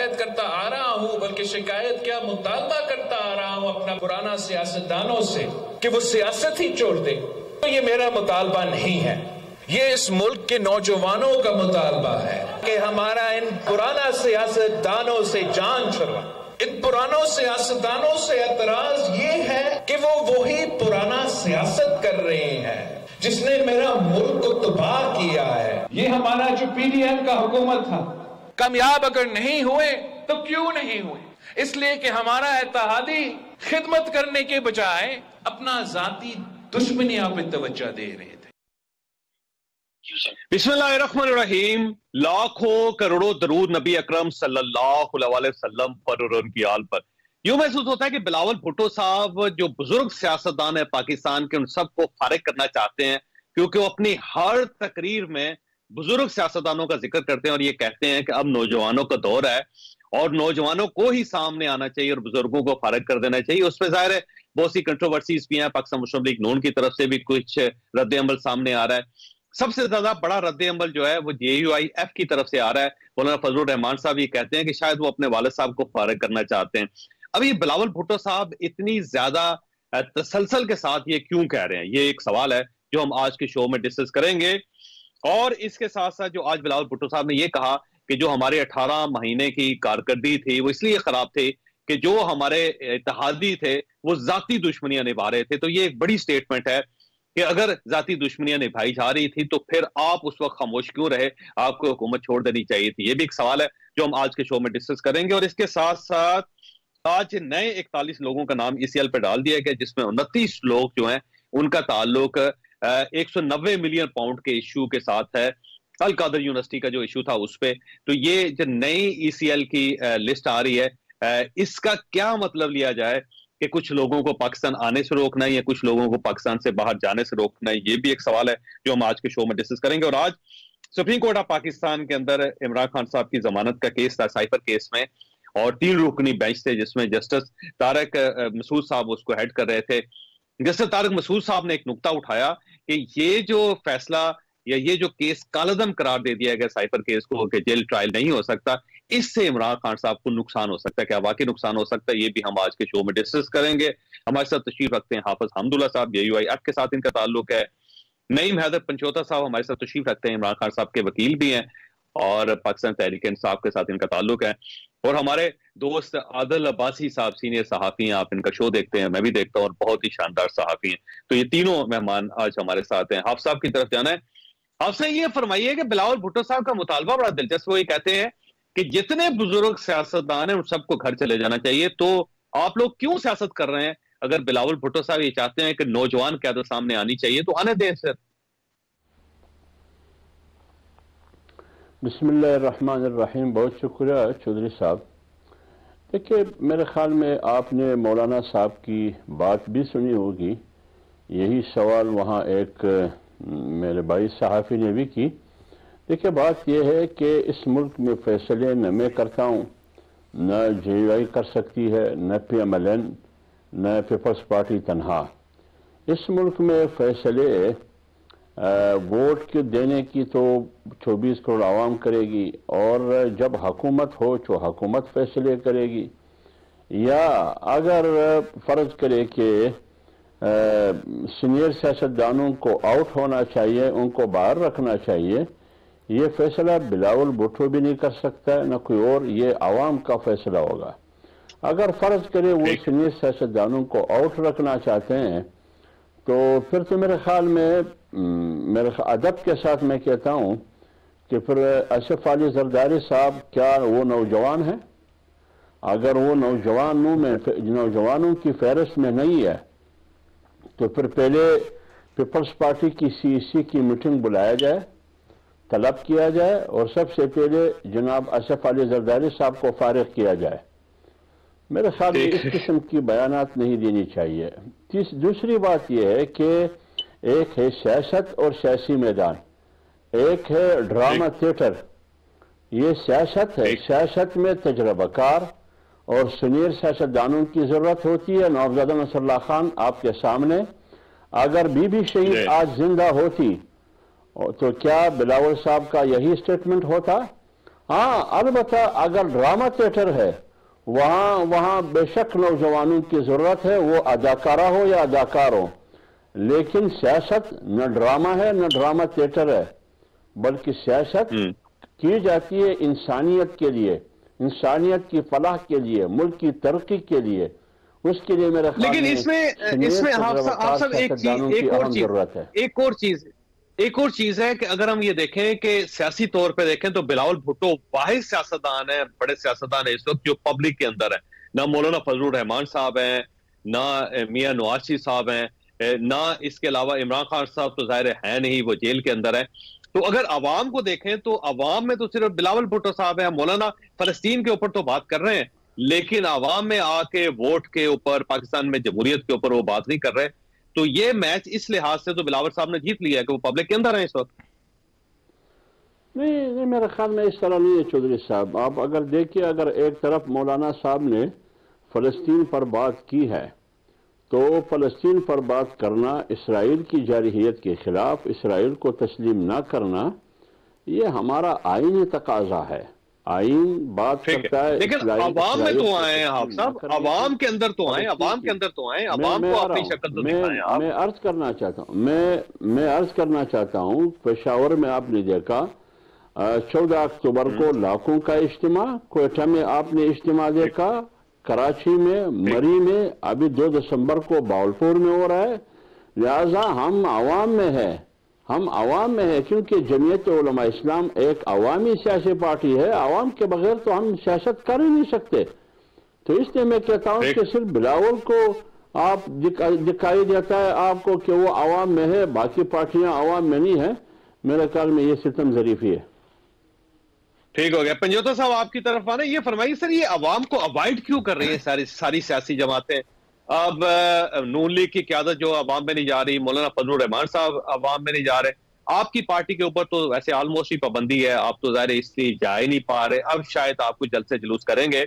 شکایت کرتا آ رہا ہوں، بلکہ شکایت کیا مطالبہ کرتا آ رہا ہوں اپنا پرانا سیاستدانوں سے کہ وہ سیاست ہی چھوڑ دیں. تو یہ میرا مطالبہ نہیں ہے، یہ اس ملک کے نوجوانوں کا مطالبہ ہے کہ ہمارا ان پرانا سیاستدانوں سے جان چھڑوا. ان پرانوں سیاستدانوں سے اعتراض یہ ہے کہ وہ وہی پرانا سیاست کر رہے ہیں جس نے میرا ملک کو تباہ کیا ہے. یہ ہمارا جو پی ڈی ایم کا حکومت تھا، کامیاب اگر نہیں ہوئے تو کیوں نہیں ہوئے؟ اس لیے کہ ہمارا اتحادی خدمت کرنے کے بجائے اپنا ذاتی دشمنیاں پہ توجہ دے رہے تھے. بسم اللہ الرحمن الرحیم. لاکھوں کروڑوں درود نبی اکرم صلی اللہ علیہ وسلم پر اور ان کی آل پر. یوں محسوس ہوتا ہے کہ بلاول بھٹو صاحب جو بزرگ سیاستدان ہیں پاکستان کے، ان سب کو فارغ کرنا چاہتے ہیں، کیونکہ وہ اپنی ہر تقریر میں بزرگ سیاستدانوں کا ذکر کرتے ہیں اور یہ کہتے ہیں کہ اب نوجوانوں کا دور ہے اور نوجوانوں کو ہی سامنے آنا چاہیے اور بزرگوں کو فارغ کر دینا چاہیے. اس پہ ظاہر ہے بہت سی کنٹروورسیز بھی ہیں، پاکستان مسلم لیگ نون کی طرف سے بھی کچھ رد عمل سامنے آ رہا ہے. سب سے زیادہ بڑا رد عمل جو ہے وہ JUIF کی طرف سے آ رہا ہے. مولانا فضل الرحمان صاحب یہ کہتے ہیں کہ شاید وہ اپنے والد صاحب کو فارغ کرنا چاہتے ہیں. اب یہ بلاول بھٹو صاحب اتنی زیادہ تسلسل کے ساتھ یہ کیوں کہہ رہے ہیں، یہ ایک سوال ہے جو ہم آج کے شو میں ڈسکس کریں گے. اور اس کے ساتھ ساتھ جو آج بلاول بھٹو صاحب نے یہ کہا کہ جو ہمارے 18 مہینے کی کارکردگی تھی وہ اس لیے خراب تھی کہ جو ہمارے اتحادی تھے وہ ذاتی دشمنیاں نبھا رہے تھے. تو یہ ایک بڑی سٹیٹمنٹ ہے کہ اگر ذاتی دشمنیاں نبھائی جا رہی تھی تو پھر آپ اس وقت خاموش کیوں رہے، آپ کو حکومت چھوڑ دینی چاہیے تھی. یہ بھی ایک سوال ہے جو ہم آج کے شو میں ڈسکس کریں گے. اور اس کے ساتھ ساتھ آج نئے 41 لوگوں کا نام ECL پہ ڈال دیا گیا جس میں 29 لوگ جو ہیں ان کا تعلق 190 ملین پاؤنڈ کے ایشو کے ساتھ ہے، القادر یونیورسٹی کا جو ایشو تھا اس پہ. تو یہ جو نئی ECL کی لسٹ آ رہی ہے، اس کا کیا مطلب لیا جائے کہ کچھ لوگوں کو پاکستان آنے سے روکنا ہے یا کچھ لوگوں کو پاکستان سے باہر جانے سے روکنا ہے، یہ بھی ایک سوال ہے جو ہم آج کے شو میں ڈسکس کریں گے. اور آج سپریم کورٹ آف پاکستان کے اندر عمران خان صاحب کی ضمانت کا کیس تھا سائفر کیس میں، اور 3 رکنی بینچ تھے جس میں جسٹس طارق مسعود صاحب اس کو ہیڈ کر رہے تھے. جسٹس طارق مسعود صاحب نے ایک نقطہ اٹھایا کہ یہ جو فیصلہ یا یہ جو کیس کالعدم قرار دے دیا گیا سائفر کیس کو کہ جیل ٹرائل نہیں ہو سکتا، اس سے عمران خان صاحب کو نقصان ہو سکتا ہے. کیا واقعی نقصان ہو سکتا ہے؟ یہ بھی ہم آج کے شو میں ڈسکس کریں گے. ہمارے ساتھ تشریف رکھتے ہیں حافظ حمداللہ صاحب، JUIF کے ساتھ ان کا تعلق ہے. نعیم حیدر پنچوتا صاحب ہمارے ساتھ تشریف رکھتے ہیں، عمران خان صاحب کے وکیل بھی ہیں اور پاکستان تحریک انصاف کے ساتھ ان کا تعلق ہے. اور ہمارے دوست عادل عباسی صاحب سینئر صحافی ہیں، آپ ان کا شو دیکھتے ہیں، میں بھی دیکھتا ہوں، اور بہت ہی شاندار صحافی ہیں. تو یہ تینوں مہمان آج ہمارے ساتھ ہیں. حافظ صاحب کی طرف جانا ہے. آپ سے یہ فرمائیے کہ بلاول بھٹو صاحب کا مطالبہ بڑا دلچسپ، وہ یہ کہتے ہیں کہ جتنے بزرگ سیاستدان ہیں ان سب کو گھر چلے جانا چاہیے. تو آپ لوگ کیوں سیاست کر رہے ہیں؟ اگر بلاول بھٹو صاحب یہ چاہتے ہیں کہ نوجوان قیادت سامنے آنی چاہیے تو آنے دیں سر. بسم اللہ الرحمن الرحیم. بہت شکریہ چودھری صاحب. دیکھیے میرے خیال میں آپ نے مولانا صاحب کی بات بھی سنی ہوگی، یہی سوال وہاں ایک میرے بھائی صحافی نے بھی کی. دیکھیے بات یہ ہے کہ اس ملک میں فیصلے نہ میں کرتا ہوں، نہ JUI کر سکتی ہے، نہ PMLN، نہ پیپلز پارٹی تنہا. اس ملک میں فیصلے ووٹ کے دینے کی تو 24 کروڑ عوام کرے گی، اور جب حکومت ہو تو حکومت فیصلے کرے گی، یا اگر فرض کرے کہ سینئر سیاستدانوں کو آؤٹ ہونا چاہیے، ان کو باہر رکھنا چاہیے، یہ فیصلہ بلاول بھٹو بھی نہیں کر سکتا ہے نہ کوئی اور، یہ عوام کا فیصلہ ہوگا. اگر فرض کرے وہ سینئر سیاستدانوں کو آؤٹ رکھنا چاہتے ہیں تو پھر تو میرے خیال میں میرے ادب کے ساتھ میں کہتا ہوں کہ پھر آصف علی زرداری صاحب کیا وہ نوجوان ہیں؟ اگر وہ نوجوانوں کی فہرست میں نہیں ہے تو پھر پہلے پیپلز پارٹی کی CEC کی میٹنگ بلایا جائے، طلب کیا جائے، اور سب سے پہلے جناب آصف علی زرداری صاحب کو فارغ کیا جائے. میرے خیال میں اس قسم کی بیانات نہیں دینی چاہیے. دوسری بات یہ ہے کہ ایک ہے سیاست اور سیاسی میدان، ایک ہے ڈرامہ تھیٹر. یہ سیاست ہے، سیاست میں تجربہ کار اور سینئر سیاستدانوں کی ضرورت ہوتی ہے. نوابزادہ نصر اللہ خان آپ کے سامنے، اگر بی بی شہید آج زندہ ہوتی تو کیا بلاول صاحب کا یہی سٹیٹمنٹ ہوتا؟ ہاں البتہ اگر ڈرامہ تھیٹر ہے وہاں بے شک نوجوانوں کی ضرورت ہے، وہ اداکارہ ہو یا اداکار ہو، لیکن سیاست نہ ڈرامہ ہے نہ ڈرامہ تھیٹر ہے، بلکہ سیاست کی جاتی ہے انسانیت کے لیے، انسانیت کی فلاح کے لیے، ملک کی ترقی کے لیے، اس کے لیے میرے خیال لیکن اس میں آپ سب ایک اور چیز ہے کہ اگر ہم یہ دیکھیں کہ سیاسی طور پہ دیکھیں تو بلاول بھٹو واحد سیاستدان ہیں، بڑے سیاستدان ہیں اس وقت جو پبلک کے اندر ہے، نہ مولانا فضل الرحمان صاحب ہیں، نہ میاں نواز شریف صاحب ہیں، نہ اس کے علاوہ عمران خان صاحب تو ظاہر ہے نہیں، وہ جیل کے اندر ہے۔ تو اگر عوام کو دیکھیں تو عوام میں تو صرف بلاول بھٹو صاحب ہیں، مولانا فلسطین کے اوپر تو بات کر رہے ہیں، لیکن عوام میں آ کے ووٹ کے اوپر، پاکستان میں جمہوریت کے اوپر وہ بات نہیں کر رہے۔ تو یہ میچ اس لحاظ سے تو بلاول صاحب نے جیت لیا ہے کہ وہ پبلک کے اندر ہیں اس وقت۔ نہیں میرے خیال میں اس طرح نہیں ہے چودھری صاحب، آپ اگر دیکھیے، اگر ایک طرف مولانا صاحب نے فلسطین پر بات کی ہے تو فلسطین پر بات کرنا، اسرائیل کی جارحیت کے خلاف اسرائیل کو تسلیم نہ کرنا، یہ ہمارا آئینی تقاضا ہے، آئین بات کرتا ہے۔ لیکن عوام میں تو آئے ہیں آپ صاحب، عوام کے اندر تو آئیں، عوام کے اندر تو آئیں، عوام کو اپنی شکل تو دکھائیں آپ۔ میں عرض کرنا چاہتا ہوں، میں عرض کرنا چاہتا ہوں، پشاور میں آپ نے دیکھا 14 اکتوبر کو لاکھوں کا اجتماع، کوئٹہ میں آپ نے اجتماع دیکھا، کراچی میں، مری میں، ابھی 2 دسمبر کو باولپور میں ہو رہا ہے۔ لہذا ہم عوام میں ہیں، کیونکہ جمعیت علماء اسلام ایک عوامی سیاسی پارٹی ہے، عوام کے بغیر تو ہم سیاست کر ہی نہیں سکتے۔ تو اس لیے میں کہتا ہوں کہ صرف بلاول کو آپ دکھائی دیتا ہے آپ کو کہ وہ عوام میں ہے، باقی پارٹیاں عوام میں نہیں ہیں، میرے خیال میں یہ ستم ظریفی ہے۔ ٹھیک ہو گیا۔ پنجوتا صاحب آپ کی طرف آنا، یہ فرمائیے سر، یہ عوام کو اوائڈ کیوں کر رہی ہیں ساری سیاسی جماعتیں؟ اب نون لیگ کی قیادت جو عوام میں نہیں جا رہی، مولانا فضل الرحمان صاحب عوام میں نہیں جا رہے، آپ کی پارٹی کے اوپر تو ویسے آلموسٹ ہی پابندی ہے، آپ تو ظاہر اس لیے جا ہی نہیں پا رہے، اب شاید آپ کو جلد سے جلوس کریں گے،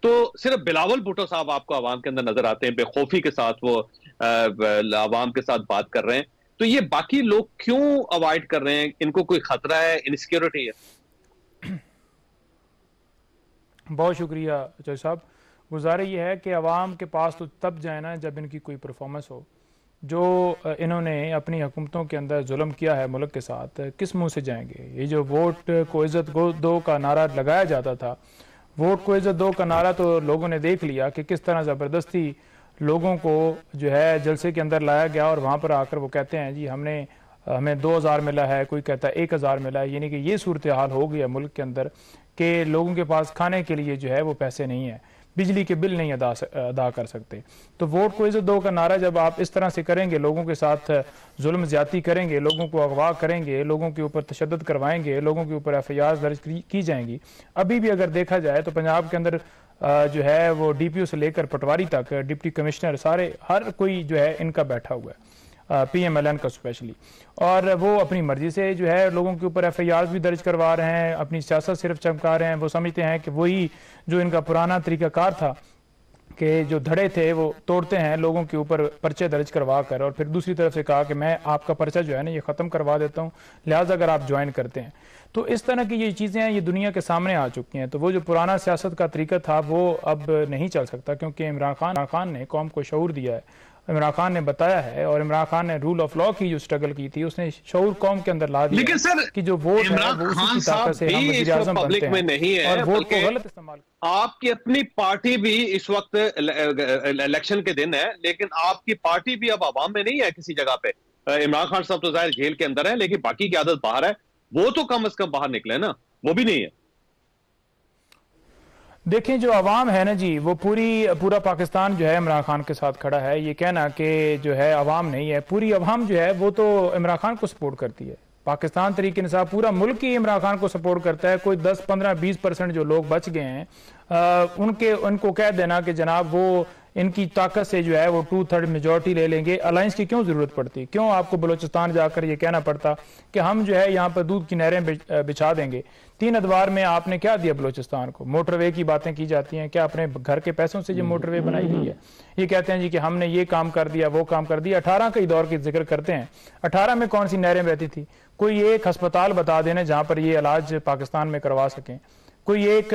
تو صرف بلاول بھٹو صاحب آپ کو عوام کے اندر نظر آتے ہیں، بے خوفی کے ساتھ وہ عوام کے ساتھ بات کر رہے ہیں، تو یہ باقی لوگ کیوں اوائڈ کر رہے ہیں؟ ان کو کوئی خطرہ ہے، انسیکیورٹی ہے؟ بہت شکریہ چوہدری صاحب۔ گزارش یہ ہے کہ عوام کے پاس تو تب جائیں نا جب ان کی کوئی پرفارمنس ہو۔ جو انہوں نے اپنی حکومتوں کے اندر ظلم کیا ہے ملک کے ساتھ، کس منہ سے جائیں گے؟ یہ جو ووٹ کو عزت دو کا نعرہ لگایا جاتا تھا، ووٹ کو عزت دو کا نعرہ تو لوگوں نے دیکھ لیا کہ کس طرح زبردستی لوگوں کو جو ہے جلسے کے اندر لایا گیا، اور وہاں پر آ کر وہ کہتے ہیں جی ہمیں 2000 ملا ہے، کوئی کہتا ہے 1000 ملا ہے، یعنی کہ یہ صورتحال ہو گیا ملک کے اندر کہ لوگوں کے پاس کھانے کے لیے جو ہے وہ پیسے نہیں ہیں، بجلی کے بل نہیں ادا کر سکتے۔ تو ووٹ کو عزت دو کا نعرہ جب آپ اس طرح سے کریں گے، لوگوں کے ساتھ ظلم زیادتی کریں گے، لوگوں کو اغوا کریں گے، لوگوں کے اوپر تشدد کروائیں گے، لوگوں کے اوپر FIR درج کی جائیں گی۔ ابھی بھی اگر دیکھا جائے تو پنجاب کے اندر جو ہے وہ DPO سے لے کر پٹواری تک، ڈپٹی کمشنر، ہر کوئی جو ہے ان کا بیٹھا ہوا ہے، PMLN کا اسپیشلی، اور وہ اپنی مرضی سے جو ہے لوگوں کے اوپر FIRs بھی درج کروا رہے ہیں، اپنی سیاست صرف چمکا رہے ہیں۔ وہ سمجھتے ہیں کہ وہی جو ان کا پرانا طریقہ کار تھا کہ جو دھڑے تھے وہ توڑتے ہیں لوگوں کے اوپر پرچے درج کروا کر، اور پھر دوسری طرف سے کہا کہ میں آپ کا پرچہ جو ہے نا یہ ختم کروا دیتا ہوں، لہٰذا اگر آپ جوائن کرتے ہیں۔ تو اس طرح کی یہ چیزیں ہیں، یہ دنیا کے سامنے آ چکی ہیں۔ تو وہ جو پرانا سیاست کا طریقہ تھا وہ اب نہیں چل سکتا، کیونکہ عمران خان نے قوم کو شعور دیا ہے، عمران خان نے بتایا ہے، اور عمران خان نے رول آف لا کی جو سٹرگل کی تھی اس نے شعور قوم کے اندر لا دیا۔ لیکن سر کہ جو ووٹ ہے وہ اسی کی طاقت سے ہم وزیر اعظم بنتے ہیں، اور ووٹ کو غلط استعمال۔ آپ کی اپنی پارٹی بھی اس وقت الیکشن کے دن ہے، لیکن آپ کی پارٹی بھی اب عوام میں نہیں ہے کسی جگہ پہ۔ عمران خان صاحب تو ظاہر جیل کے اندر ہے، لیکن باقی کی عادت باہر ہے، وہ تو کم از کم باہر نکلے نا، وہ بھی نہیں ہے۔ دیکھیں جو عوام ہے نا جی، وہ پورا پاکستان جو ہے عمران خان کے ساتھ کھڑا ہے۔ یہ کہنا کہ جو ہے عوام نہیں ہے، پوری عوام جو ہے وہ تو عمران خان کو سپورٹ کرتی ہے۔ پاکستان تحریک انصاف پورا ملک ہی عمران خان کو سپورٹ کرتا ہے۔ کوئی 10 15 20% جو لوگ بچ گئے ہیں ان کو کہہ دینا کہ جناب وہ ان کی طاقت سے جو ہے وہ 2/3 میجورٹی لے لیں گے. الائنس کی کیوں ضرورت پڑتی؟ کیوں آپ کو بلوچستان جا کر یہ کہنا پڑتا کہ ہم جو ہے یہاں پر دودھ کی نہریں بچھا دیں گے؟ 3 ادوار میں آپ نے کیا دیا بلوچستان کو؟ موٹر وے کی باتیں کی جاتی ہیں. کیا اپنے گھر کے پیسوں سے جو موٹر وے بنائی گئی ہے؟ یہ کہتے ہیں جی کہ ہم نے یہ کام کر دیا وہ کام کر دیا. 18 کے دور کی ذکر کرتے ہیں. 18 میں کون سی نہریں بہتی تھی؟ کوئی ایک ہسپتال بتا دینا جہاں پر یہ علاج پاکستان میں کروا سکیں. کوئی ایک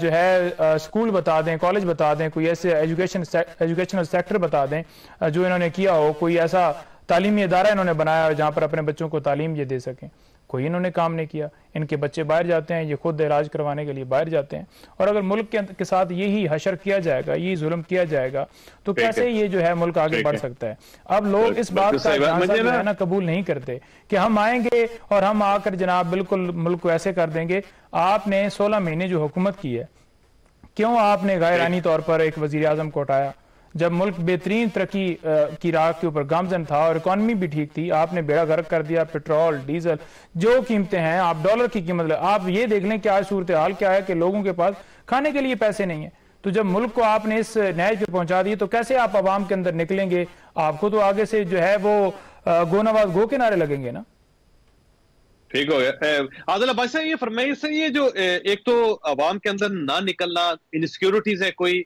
جو ہے اسکول بتا دیں, کالج بتا دیں, کوئی ایسے ایجوکیشنل سیکٹر بتا دیں جو انہوں نے کیا ہو. کوئی ایسا تعلیمی ادارہ انہوں نے بنایا جہاں پر اپنے بچوں کو تعلیم یہ دے سکیں. کوئی انہوں نے کام نہیں کیا. ان کے بچے باہر جاتے ہیں, یہ خود علاج کروانے کے لیے باہر جاتے ہیں. اور اگر ملک کے ساتھ یہی حشر کیا جائے گا, یہی ظلم کیا جائے گا, تو کیسے یہ جو ہے ملک آگے بڑھ سکتا ہے؟ اب لوگ اس بات کا قبول نہیں کرتے کہ ہم آئیں گے اور ہم آ کر جناب بالکل ملک کو ایسے کر دیں گے. آپ نے 16 مہینے جو حکومت کی ہے, کیوں آپ نے غیرانی طور پر ایک وزیر اعظم کو ہٹایا جب ملک بہترین ترقی کی راہ کے اوپر گامزن تھا اور اکانومی بھی ٹھیک تھی؟ آپ نے بیڑا غرق کر دیا. پیٹرول, ڈیزل, جو قیمتیں ہیں, آپ ڈالر کی قیمت آپ یہ دیکھ لیں کہ آج صورتحال کیا ہے کہ لوگوں کے پاس کھانے کے لیے پیسے نہیں ہیں. تو جب ملک کو آپ نے اس نہج پہ پہنچا دی تو کیسے آپ عوام کے اندر نکلیں گے؟ آپ کو تو آگے سے جو ہے وہ گو نواز گو کے نعرے لگیں گے نا. ٹھیک ہو گیا. عادل عباسی صاحب یہ فرمائیے سے, یہ جو ایک تو عوام کے اندر نہ نکلنا, انسیکیورٹیز ہے کوئی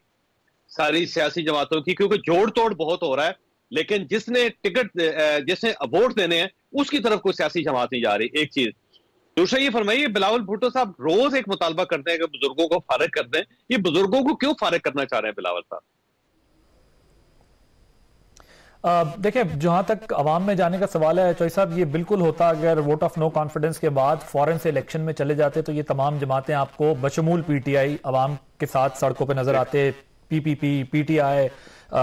ساری سیاسی جماعتوں کی, کیونکہ جوڑ توڑ بہت ہو رہا ہے, لیکن جس نے ٹکٹ جس نے ووٹ دینے ہیں اس کی طرف کوئی سیاسی جماعت نہیں جا رہی. ایک چیز. دوسرا یہ فرمائیے, بلاول بھٹو صاحب روز ایک مطالبہ کرتے ہیں کہ بزرگوں کو فارغ کر دیں. یہ بزرگوں کو کیوں فارغ کرنا چاہ رہے ہیں بلاول صاحب؟ دیکھیں, جہاں تک عوام میں جانے کا سوال ہے چوئی صاحب, یہ بالکل ہوتا اگر ووٹ آف نو کانفیڈنس کے بعد فورن سے الیکشن میں چلے جاتے تو یہ تمام جماعتیں آپ کو بشمول پی ٹی آئی عوام کے ساتھ سڑکوں پہ نظر آتے. P P P, P T I,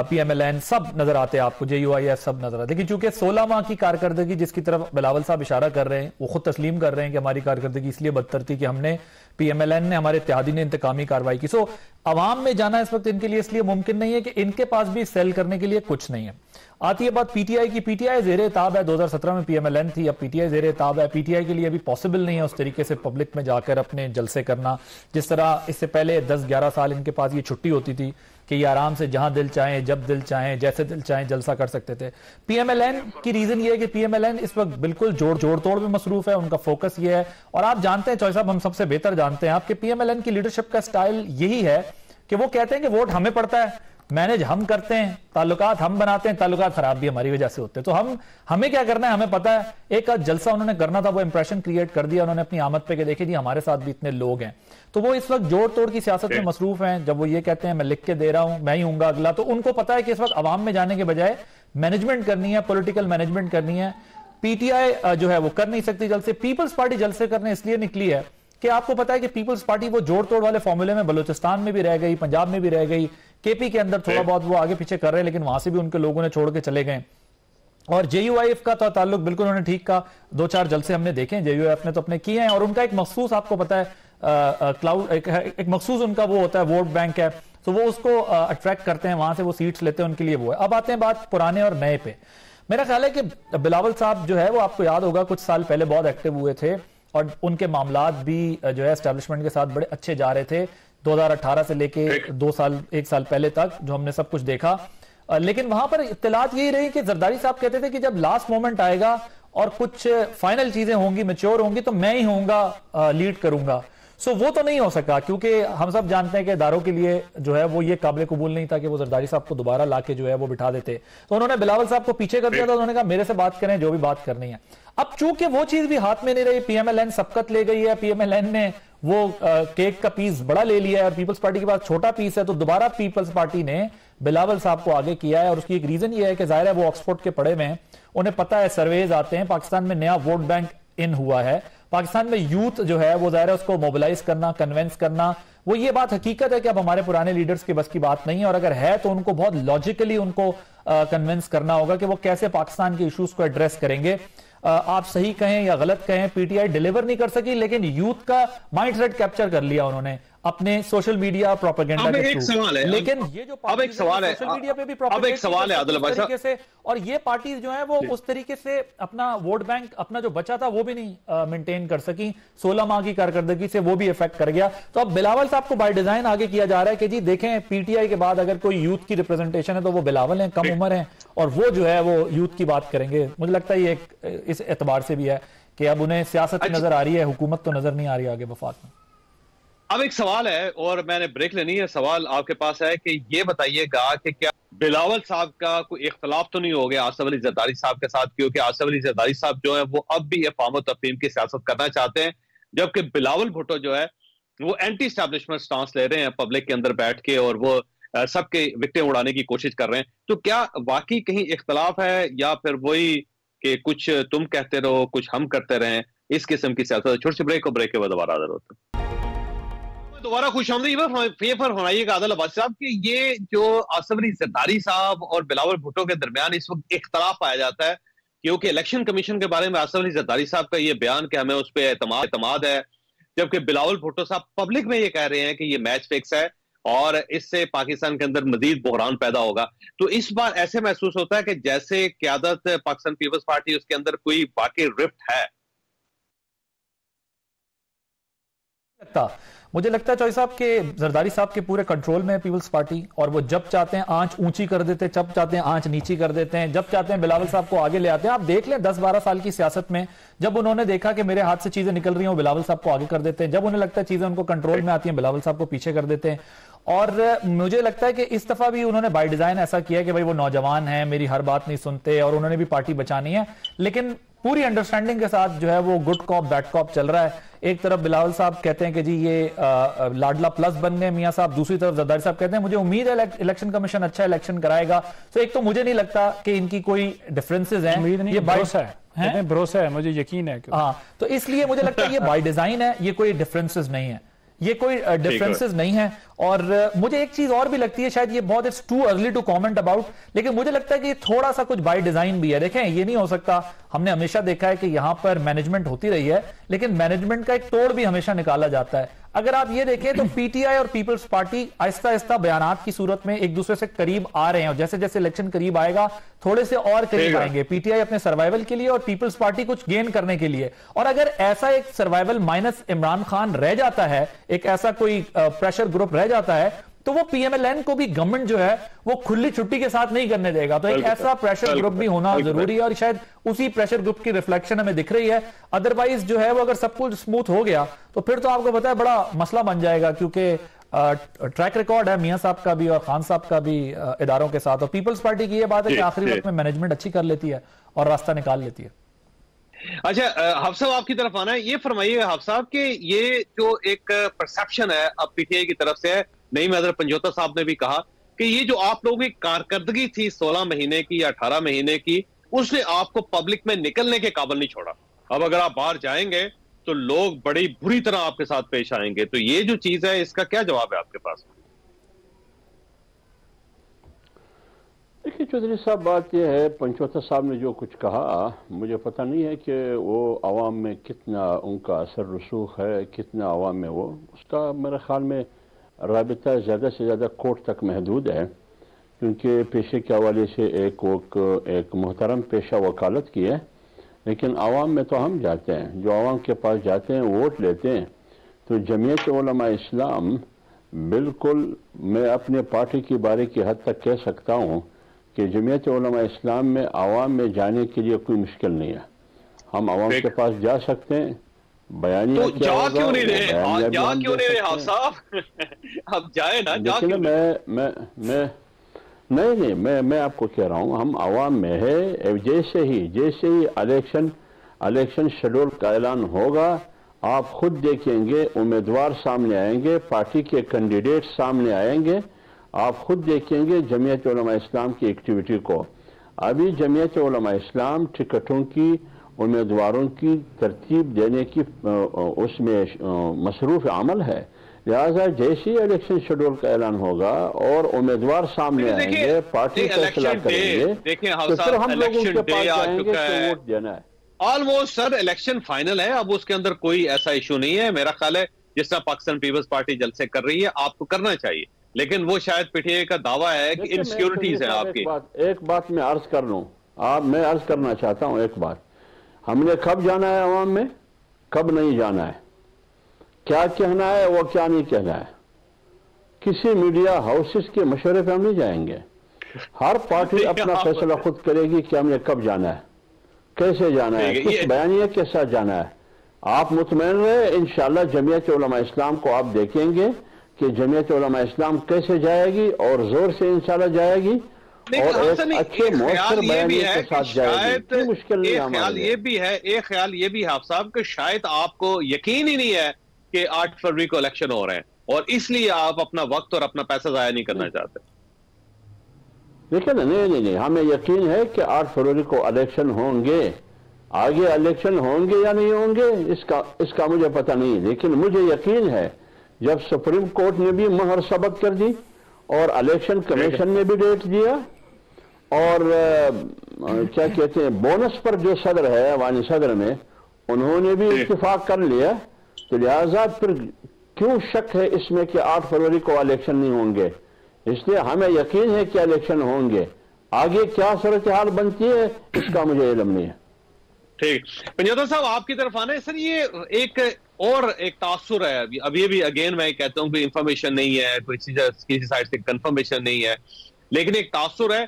P M L N سب نظر آتے آپ کو, جے یو آئی ایف سب نظر آتے. لیکن چونکہ 16 ماہ کی کارکردگی جس کی طرف بلاول صاحب اشارہ کر رہے ہیں, وہ خود تسلیم کر رہے ہیں کہ ہماری کارکردگی اس لیے بدتر تھی کہ ہم نے, پی ایم ایل این نے, ہمارے اتحادی نے انتقامی کاروائی کی. سو عوام میں جانا اس وقت ان کے لیے اس لیے ممکن نہیں ہے کہ ان کے پاس بھی سیل کرنے کے لیے کچھ نہیں ہے. آتی ہے بات پی ٹی آئی کی. پی ٹی آئی زیر اتاب ہے, 2017 میں پی ایم ایل این تھی, اب پی ٹی آئی زیر اتاب ہے. پی ٹی آئی کے لیے ابھی پاسبل نہیں ہے اس طریقے سے پبلک میں جا کر اپنے جلسے کرنا جس طرح اس سے پہلے 10-11 سال ان کے پاس یہ چھٹی ہوتی تھی کہ یہ آرام سے جہاں دل چاہیں, جب دل چاہیں, جیسے دل چاہیں جلسہ کر سکتے تھے. پی ایم ایل این کی ریزن یہ ہے کہ پی ایم ایل این اس وقت بالکل جوڑ توڑ میں مصروف ہے, ان کا فوکس یہ ہے. اور آپ جانتے ہیں چوئی صاحب, ہم سب سے بہتر جانتے ہیں آپ کہ پی ایم ایل این کی لیڈرشپ کا سٹائل یہی ہے کہ وہ کہتے ہیں کہ ووٹ ہمیں پڑتا ہے, مینج ہم کرتے ہیں, تعلقات ہم بناتے ہیں, تعلقات خراب بھی ہماری وجہ سے ہوتے ہیں, تو ہمیں کیا کرنا ہے ہمیں پتا ہے. ایک جلسہ انہوں نے کرنا تھا, وہ امپریشن کریٹ کر دیا انہوں نے اپنی آمد پہ کہ دیکھیں جی ہمارے ساتھ بھی اتنے لوگ ہیں. تو وہ اس وقت جوڑ توڑ کی سیاست میں مصروف ہیں. جب وہ یہ کہتے ہیں میں لکھ کے دے رہا ہوں, میں ہی ہوں گا اگلا, تو ان کو پتا ہے کہ اس وقت عوام میں جانے کے بجائے مینجمنٹ کرنی ہے, پولیٹیکل مینجمنٹ کرنی ہے. پی ٹی آئی جو ہے وہ کر نہیں سکتی جلسے. پیپلز پارٹی جلسے کرنے اس لیے نکلی ہے کہ آپ کو پتا ہے کہ پیپلز پارٹی وہ جوڑ توڑ والے فارمولے میں بلوچستان میں بھی رہ گئی, پنجاب میں بھی رہ گئی, کے پی کے اندر تھوڑا بہت وہ آگے پیچھے کر رہے ہیں, لیکن وہاں سے بھی ان کے لوگوں نے چھوڑ کے چلے گئے. اور جے یو آئی ایف کا تو تعلق بالکل انہوں نے ٹھیک کہا, 2-4 جلسے ہم نے دیکھے ہیں, جے یو آئی ایف نے تو اپنے کیے ہیں, اور ان کا ایک مخصوص آپ کو پتا ہے کلاؤڈ ایک مخصوص ان کا وہ ہوتا ہے, ووٹ بینک ہے, تو وہ اس کو اٹریکٹ کرتے ہیں, وہاں سے وہ سیٹس لیتے ہیں, ان کے لیے وہ ہے. اب آتے ہیں بات پرانے اور نئے پہ. میرا خیال ہے کہ بلاول صاحب جو ہے وہ آپ کو یاد ہوگا کچھ سال پہلے بہت ایکٹیو ہوئے تھے اور ان کے معاملات بھی جو ہے اسٹیبلشمنٹ کے ساتھ بڑے اچھے جا رہے تھے 2018 سے لے کے 1 سال پہلے تک جو ہم نے سب کچھ دیکھا. لیکن وہاں پر اطلاعات یہی رہی کہ زرداری صاحب کہتے تھے کہ جب لاسٹ مومنٹ آئے گا اور کچھ فائنل چیزیں ہوں گی, میچور ہوں گی, تو میں ہی ہوں گا, لیڈ کروں گا. سو وہ تو نہیں ہو سکا کیونکہ ہم سب جانتے ہیں کہ اداروں کے لیے جو ہے وہ یہ قابل قبول نہیں تھا کہ وہ زرداری صاحب کو دوبارہ لا کے جو ہے وہ بٹھا دیتے. تو انہوں نے بلاول صاحب کو پیچھے کر دیا تھا, انہوں نے کہا میرے سے بات کریں جو بھی بات کرنی ہے. اب چونکہ وہ چیز بھی ہاتھ میں نہیں رہی, پی ایم ایل این سبقت لے گئی ہے, پی ایم ایل این نے وہ کیک کا پیس بڑا لے لیا ہے اور پیپلز پارٹی کے پاس چھوٹا پیس ہے, تو دوبارہ پیپلز پارٹی نے بلاول صاحب کو آگے کیا ہے. اور اس کی ایک ریزن یہ ہے کہ ظاہر ہے وہ آکسفورڈ کے پڑھے میں, انہیں پتا ہے سرویز آتے ہیں, پاکستان میں نیا ووٹ بینک ان ہوا ہے, پاکستان میں یوتھ جو ہے وہ ظاہر ہے اس کو موبلائز کرنا, کنونس کرنا, وہ یہ بات حقیقت ہے کہ اب ہمارے پرانے لیڈرز کے بس کی بات نہیں ہے, اور اگر ہے تو ان کو بہت لاجیکلی ان کو کنونس کرنا ہوگا کہ وہ کیسے پاکستان کے ایشوز کو ایڈریس کریں گے. آپ صحیح کہیں یا غلط کہیں, پی ٹی آئی ڈیلیور نہیں کر سکی, لیکن یوتھ کا مائنڈ سیٹ کیپچر کر لیا انہوں نے. اپنے سوشل میڈیا پروپیگنڈا کے تھرو، لیکن یہ جو اب ایک سوال ہے، سوشل میڈیا پہ بھی اب ایک سوال ہے عادل بھائی صاحب سے، اور یہ پارٹیز جو ہیں وہ اس طریقے سے اپنا ووٹ بینک اپنا جو بچا تھا وہ بھی نہیں مینٹین کر سکی، 16 ماہ کی کارکردگی سے وہ بھی افیکٹ کر گیا. تو اب بلاول صاحب کو بائی ڈیزائن آگے کیا جا رہا ہے کہ جی دیکھیں پی ٹی آئی کے بعد اگر کوئی یوتھ کی ریپرزنٹیشن ہے تو وہ بلاول ہیں، کم عمر ہیں اور وہ جو ہے وہ یوتھ کی بات کریں گے. مجھے لگتا ہے یہ اس اعتبار سے بھی ہے کہ اب انہیں سیاست نظر آ رہی ہے، حکومت تو نظر نہیں آ رہی آگے وفاق میں. اب ایک سوال ہے اور میں نے بریک لینی ہے، سوال آپ کے پاس ہے کہ یہ بتائیے گا کہ کیا بلاول صاحب کا کوئی اختلاف تو نہیں ہو گیا آصف علی زرداری صاحب کے ساتھ، کیونکہ آصف علی زرداری صاحب جو ہے وہ اب بھی افہام و تفہیم کی سیاست کرنا چاہتے ہیں، جبکہ بلاول بھٹو جو ہے وہ اینٹی اسٹیبلشمنٹ سٹانس لے رہے ہیں پبلک کے اندر بیٹھ کے، اور وہ سب کے وکٹیں اڑانے کی کوشش کر رہے ہیں. تو کیا واقعی کہیں اختلاف ہے یا پھر وہی کہ کچھ تم کہتے رہو کچھ ہم کرتے رہیں، اس قسم کی سیاست؟ چھوٹی سی بریک کو بریک کے بعد دوبارہ حاضر ہوتے ہیں. دوبارہ خوش آمدید. یہ فرمائیے گا عادل عباسی صاحب کہ یہ جو آصف علی زرداری صاحب اور بلاول بھٹو کے درمیان اس وقت اختلاف پایا جاتا ہے، کیونکہ الیکشن کمیشن کے بارے میں آصف علی زرداری صاحب کا یہ بیان کہ ہمیں اس پہ اعتماد ہے، جبکہ بلاول بھٹو صاحب پبلک میں یہ کہہ رہے ہیں کہ یہ میچ فکس ہے اور اس سے پاکستان کے اندر مزید بحران پیدا ہوگا. تو اس بار ایسے محسوس ہوتا ہے کہ جیسے قیادت پاکستان پیپلز پارٹی اس کے اندر کوئی واقعی رفٹ ہے. مجھے لگتا ہے چوئی صاحب کہ زرداری صاحب کے پورے کنٹرول میں ہے پیپلز پارٹی، اور وہ جب چاہتے ہیں آنچ اونچی کر دیتے ہیں، جب چاہتے ہیں آنچ نیچی کر دیتے ہیں، جب چاہتے ہیں بلاول صاحب کو آگے لے آتے ہیں. آپ دیکھ لیں 10-12 سال کی سیاست میں جب انہوں نے دیکھا کہ میرے ہاتھ سے چیزیں نکل رہی ہیں وہ بلاول صاحب کو آگے کر دیتے ہیں، جب انہیں لگتا ہے چیزیں ان کو کنٹرول میں آتی ہیں بلاول صاحب کو پیچھے کر دیتے ہیں. اور مجھے لگتا ہے کہ اس دفعہ بھی انہوں نے بائی ڈیزائن ایسا کیا کہ بھائی وہ نوجوان ہیں، میری ہر بات نہیں سنتے، اور انہوں نے بھی پارٹی بچانی ہے، لیکن پوری انڈرسٹینڈنگ کے ساتھ جو ہے وہ گڈ کاپ بیڈ کاپ چل رہا ہے. ایک طرف بلاول صاحب کہتے ہیں کہ جی یہ لاڈلا پلس بن گئے میاں صاحب، دوسری طرف زرداری صاحب کہتے ہیں مجھے امید ہے الیکشن کمیشن اچھا الیکشن کرائے گا. تو ایک تو مجھے نہیں لگتا کہ ان کی کوئی ڈفرنسز ہیں، یہ بھروسہ ہے، مجھے یقین ہے. ہاں تو اس لیے مجھے لگتا ہے یہ بائی ڈیزائن ہے، یہ کوئی ڈفرنسز نہیں ہے، یہ کوئی ڈفرنسز نہیں ہے. اور مجھے ایک چیز اور بھی لگتی ہے، شاید یہ بہت it's too early to comment about, لیکن مجھے لگتا ہے کہ یہ تھوڑا سا کچھ بائی ڈیزائن بھی ہے. دیکھیں یہ نہیں ہو سکتا، ہم نے ہمیشہ دیکھا ہے کہ یہاں پر مینجمنٹ ہوتی رہی ہے، لیکن مینجمنٹ کا ایک توڑ بھی ہمیشہ نکالا جاتا ہے. اگر آپ یہ دیکھیں تو پی ٹی آئی اور پیپلز پارٹی آہستہ آہستہ بیانات کی صورت میں ایک دوسرے سے قریب آ رہے ہیں، اور جیسے جیسے الیکشن قریب آئے گا تھوڑے سے اور قریب آئیں گے. پی ٹی آئی اپنے سروائیول کے لیے اور پیپلز پارٹی کچھ گین کرنے کے لیے. اور اگر ایسا ایک سروائیول مائنس عمران خان رہ جاتا ہے، ایک ایسا کوئی پریشر گروپ رہ جاتا ہے، تو وہ پی ایم ایل این کو بھی گورنمنٹ جو ہے وہ کھلی چھٹی کے ساتھ نہیں کرنے دے گا. تو ایک ایسا پریشر گروپ بھی ہونا ضروری ہے، اور شاید اسی پریشر گروپ کی ریفلیکشن ہمیں دکھ رہی ہے. ادروائز جو ہے وہ اگر سب کچھ سموتھ ہو گیا تو پھر تو آپ کو پتا ہے بڑا مسئلہ بن جائے گا، کیونکہ ٹریک ریکارڈ ہے میاں صاحب کا بھی اور خان صاحب کا بھی اداروں کے ساتھ. اور پیپلز پارٹی کی یہ بات ہے کہ آخری وقت میں مینجمنٹ اچھی کر لیتی ہے اور راستہ نکال لیتی ہے. اچھا حافظ صاحب آپ کی طرف آنا ہے، یہ فرمائیے حافظ صاحب کہ یہ جو ایک پرسپشن ہے اب پی ٹی آئی کی طرف سے ہے، نئی محضر پنجوتا صاحب نے بھی کہا کہ یہ جو آپ لوگوں کی کارکردگی تھی 16 مہینے کی یا 18 مہینے کی، اس نے آپ کو پبلک میں نکلنے کے قابل نہیں چھوڑا. اب اگر آپ باہر جائیں گے تو لوگ بڑی بری طرح آپ کے ساتھ پیش آئیں گے. تو یہ جو چیز ہے اس کا کیا جواب ہے آپ کے پاس؟ دیکھیے چودھری صاحب بات یہ ہے، پنچوتا صاحب نے جو کچھ کہا مجھے پتہ نہیں ہے کہ وہ عوام میں کتنا ان کا اثر رسوخ ہے، کتنا عوام میں وہ اس کا میرے خیال میں رابطہ زیادہ سے زیادہ کورٹ تک محدود ہے، کیونکہ پیشے کے حوالے سے ایک محترم پیشہ وکالت کی ہے. لیکن عوام میں تو ہم جاتے ہیں، جو عوام کے پاس جاتے ہیں ووٹ لیتے ہیں. تو جمعیت علماء اسلام بالکل میں اپنے پارٹی کی بارے کی حد تک کہہ سکتا ہوں کہ جمعیت علماء اسلام میں عوام میں جانے کے لیے کوئی مشکل نہیں ہے. ہم عوام کے پاس جا سکتے ہیں، بیانیہ کیا ہوگا، کیوں نہیں رہے حافظ صاحب؟ اب جائے نا. میں آپ کو کہہ رہا ہوں ہم عوام میں ہے. جیسے ہی الیکشن شیڈول کا اعلان ہوگا آپ خود دیکھیں گے، امیدوار سامنے آئیں گے، پارٹی کے کینڈیڈیٹ سامنے آئیں گے، آپ خود دیکھیں گے جمعیت علماء اسلام کی ایکٹیویٹی کو. ابھی جمعیت علماء اسلام ٹکٹوں کی امیدواروں کی ترتیب دینے کی اس میں مصروف عمل ہے. لہٰذا جیسے ہی الیکشن شیڈول کا اعلان ہوگا اور امیدوار سامنے آئیں گے، پارٹی فیصلہ کریں گے، تو پھر ہم لوگوں کے پاس جائیں گے کہ ووٹ دینا ہے. آلموسٹ سر الیکشن فائنل ہے، اب اس کے اندر کوئی ایسا ایشو نہیں ہے. میرا خیال ہے جس طرح پاکستان پیپلز پارٹی جلسے کر رہی ہے آپ کو کرنا چاہیے، لیکن وہ شاید پی ٹی آئی کا دعویٰ ہے کہ انسیکیورٹیز ہیں آپ کی۔ ایک بات میں عرض کر لوں، میں عرض کرنا چاہتا ہوں ایک بات، ہم نے کب جانا ہے عوام میں، کب نہیں جانا ہے، کیا کہنا ہے وہ کیا نہیں کہنا ہے، کسی میڈیا ہاؤسز کے مشورے پہ ہم نہیں جائیں گے۔ ہر پارٹی اپنا فیصلہ خود کرے گی کہ ہم نے کب جانا ہے، کیسے جانا ہے، کس بیانیے کے ساتھ جانا ہے۔ آپ مطمئن رہے، انشاءاللہ جمعیت علماء اسلام کو آپ دیکھیں گے کہ جمعیت علماء اسلام کیسے جائے گی، اور زور سے انشاءاللہ جائے گی، اور ایک اچھے مؤثر بیانیے کے ساتھ جائے گی۔ کوئی مشکل نہیں ہمارے لیے۔ ایک خیال یہ بھی ہے آپ صاحب کہ شاید آپ کو یقین ہی نہیں ہے کہ 8 فروری کو الیکشن ہو رہے ہیں، اور اس لیے آپ اپنا وقت اور اپنا پیسہ ضائع نہیں کرنا چاہتے۔ دیکھیں نا، نہیں، ہمیں یقین ہے کہ 8 فروری کو الیکشن ہوں گے، آگے الیکشن ہوں گے یا نہیں ہوں گے اس کا مجھے پتہ نہیں، لیکن مجھے یقین ہے جب سپریم کورٹ نے بھی مہر ثبت کر دی اور الیکشن کمیشن نے بھی ڈیٹ دیا، اور کیا کہتے ہیں بونس پر جو صدر ہے عوانی صدر میں انہوں نے بھی اتفاق کر لیا، تو لہذا پھر کیوں شک ہے اس میں کہ 8 فروری کو الیکشن نہیں ہوں گے؟ اس لیے ہمیں یقین ہے کہ الیکشن ہوں گے، آگے کیا صورتحال بنتی ہے اس کا مجھے علم نہیں ہے۔ ٹھیک، پنجوتا صاحب آپ کی طرف آنا ہے سر، یہ ایک تاثر ہے، اب یہ بھی اگین میں کہتا ہوں کہ انفارمیشن نہیں ہے، کسی سائٹ سے کنفرمیشن نہیں ہے، لیکن ایک تاثر ہے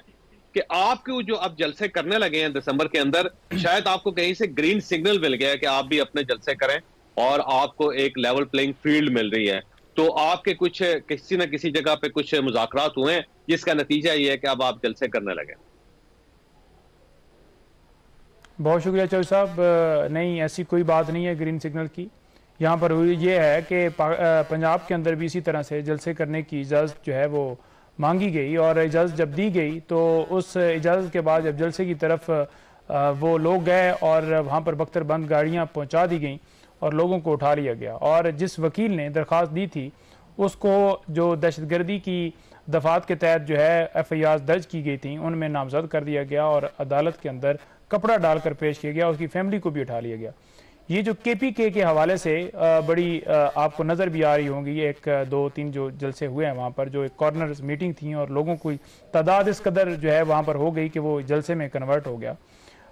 کہ آپ کو جو اب جلسے کرنے لگے ہیں دسمبر کے اندر، شاید آپ کو کہیں سے گرین سگنل مل گیا کہ آپ بھی اپنے جلسے کریں اور آپ کو ایک لیول پلینگ فیلڈ مل رہی ہے، تو آپ کے کچھ کسی نہ کسی جگہ پہ کچھ مذاکرات ہوئے ہیں جس کا نتیجہ یہ ہے کہ اب آپ جلسے کرنے لگے۔ بہت شکریہ چوہدری صاحب، نہیں ایسی کوئی بات نہیں ہے گرین سگنل کی، یہاں پر یہ ہے کہ پنجاب کے اندر بھی اسی طرح سے جلسے کرنے کی اجازت جو ہے وہ مانگی گئی، اور اجازت جب دی گئی تو اس اجازت کے بعد جب جلسے کی طرف وہ لوگ گئے اور وہاں پر بختر بند گاڑیاں پہنچا دی گئیں اور لوگوں کو اٹھا لیا گیا، اور جس وکیل نے درخواست دی تھی اس کو جو دہشت گردی کی دفعات کے تحت جو ہے ایف آئی آر درج کی گئی تھیں ان میں نامزد کر دیا گیا، اور عدالت کے اندر کپڑا ڈال کر پیش کیا گیا، اس کی فیملی کو بھی اٹھا لیا گیا۔ یہ جو کے پی کے حوالے سے بڑی آپ کو نظر بھی آ رہی ہوں گی، 1 2 3 جو جلسے ہوئے ہیں وہاں پر جو ایک کارنر میٹنگ تھیں اور لوگوں کی تعداد اس قدر جو ہے وہاں پر ہو گئی کہ وہ جلسے میں کنورٹ ہو گیا،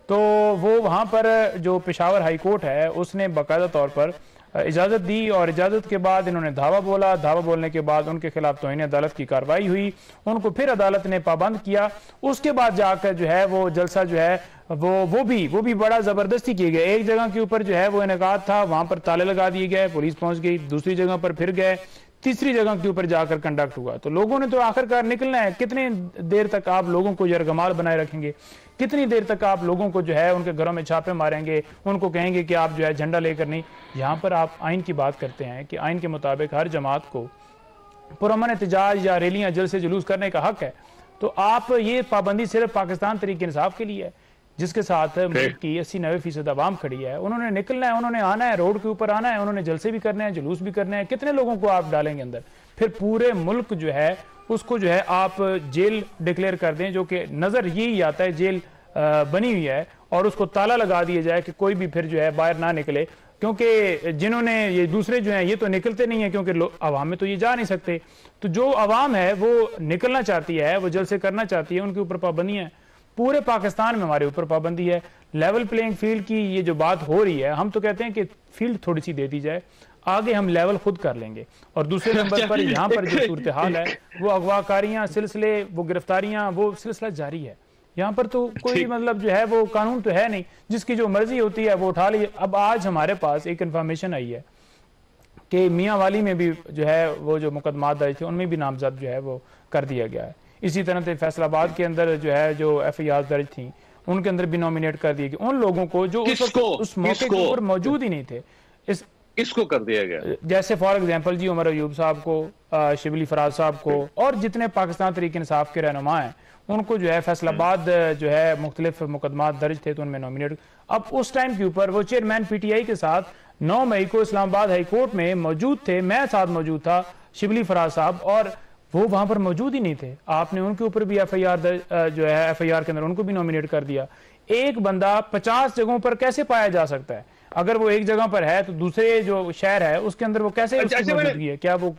تو وہ وہاں پر جو پشاور ہائی کورٹ ہے اس نے باقاعدہ طور پر اجازت دی، اور اجازت کے بعد انہوں نے دھاوا بولا، دھاوا بولنے کے بعد ان کے خلاف توہین عدالت کی کارروائی ہوئی، ان کو پھر عدالت نے پابند کیا، اس کے بعد جا کر جو ہے وہ جلسہ جو ہے وہ بھی بڑا زبردستی کیے گئے۔ ایک جگہ کے اوپر جو ہے وہ انعقاد تھا، وہاں پر تالے لگا دیے گئے، پولیس پہنچ گئی، دوسری جگہ پر پھر گئے، تیسری جگہ کے اوپر جا کر کنڈکٹ ہوا، تو لوگوں نے تو آخر کار نکلنا ہے۔ کتنے دیر تک آپ لوگوں کو یرغمال بنائے رکھیں گے، کتنی دیر تک آپ لوگوں کو جو ہے ان کے گھروں میں چھاپے ماریں گے، ان کو کہیں گے کہ آپ جو ہے جھنڈا لے کر نہیں۔ یہاں پر آپ آئین کی بات کرتے ہیں کہ آئین کے مطابق ہر جماعت کو پرامن احتجاج یا ریلیاں جلسے جلوس کرنے کا حق ہے، تو آپ یہ پابندی صرف پاکستان تحریک انصاف کے لیے ہے جس کے ساتھ ملک کی 80-90% عوام کھڑی ہے، انہوں نے نکلنا ہے، انہوں نے آنا ہے، روڈ کے اوپر آنا ہے، انہوں نے جلسے بھی کرنے ہیں، جلوس بھی کرنے ہیں۔ کتنے لوگوں کو آپ ڈالیں گے اندر؟ پھر پورے ملک جو ہے اس کو جو ہے آپ جیل ڈکلیئر کر دیں، جو کہ نظر یہی آتا ہے جیل بنی ہوئی ہے، اور اس کو تالا لگا دیا جائے کہ کوئی بھی پھر جو ہے باہر نہ نکلے، کیونکہ جنہوں نے یہ دوسرے جو ہیں یہ تو نکلتے نہیں ہیں کیونکہ عوام میں تو یہ جا نہیں سکتے، تو جو عوام ہے وہ نکلنا چاہتی ہے، وہ جلسے کرنا چاہتی ہے، ان کے اوپر پابندی ہے۔ پورے پاکستان میں ہمارے اوپر پابندی ہے۔ لیول پلینگ فیلڈ کی یہ جو بات ہو رہی ہے، ہم تو کہتے ہیں کہ فیلڈ تھوڑی سی دے دی جائے، آگے ہم لیول خود کر لیں گے۔ اور دوسرے نمبر پر یہاں پر جو صورتحال ہے وہ اغواکاریاں سلسلے، وہ گرفتاریاں، وہ سلسلہ جاری ہے۔ یہاں پر تو کوئی مطلب جو ہے وہ قانون تو ہے نہیں، جس کی جو مرضی ہوتی ہے وہ اٹھا لی۔ اب آج ہمارے پاس ایک انفارمیشن آئی ہے کہ میاں والی میں بھی جو ہے وہ جو مقدمات درج تھے ان میں بھی نامزد جو ہے وہ کر دیا گیا ہے۔ اسی طرح سے فیصل آباد کے اندر جو ہے جو ایف آئی آر درج تھیں ان کے اندر بھی نومینیٹ کر دیے گئے ان لوگوں کو جو اس موقع کے اوپر موجود ہی نہیں تھے۔ کس کو کر دیا گیا؟ جیسے فار ایگزامپل جی عمر ایوب صاحب کو، شبلی فراز صاحب کو، اور جتنے پاکستان تحریک انصاف کے رہنما ہیں ان کو جو ہے فیصل آباد جو ہے مختلف مقدمات درج تھے تو ان میں نومینیٹ۔ اب اس ٹائم کے اوپر وہ چیئرمین پی ٹی آئی کے ساتھ 9 مئی کو اسلام آباد ہائی کورٹ میں موجود تھے، میں ساتھ موجود تھا، شبلی فراز صاحب، اور وہ وہاں پر موجود ہی نہیں تھے۔ آپ نے ان کے اوپر بھی ایف آئی آر جو ہے ایف آئی آر کے اندر ان کو بھی نومینیٹ کر دیا۔ ایک بندہ 50 جگہوں پر کیسے پایا جا سکتا ہے؟ اگر وہ ایک جگہ پر ہے تو دوسرے جو شہر ہے اس کے اندر وہ کیسے موجودگی ہے؟ کیا وہ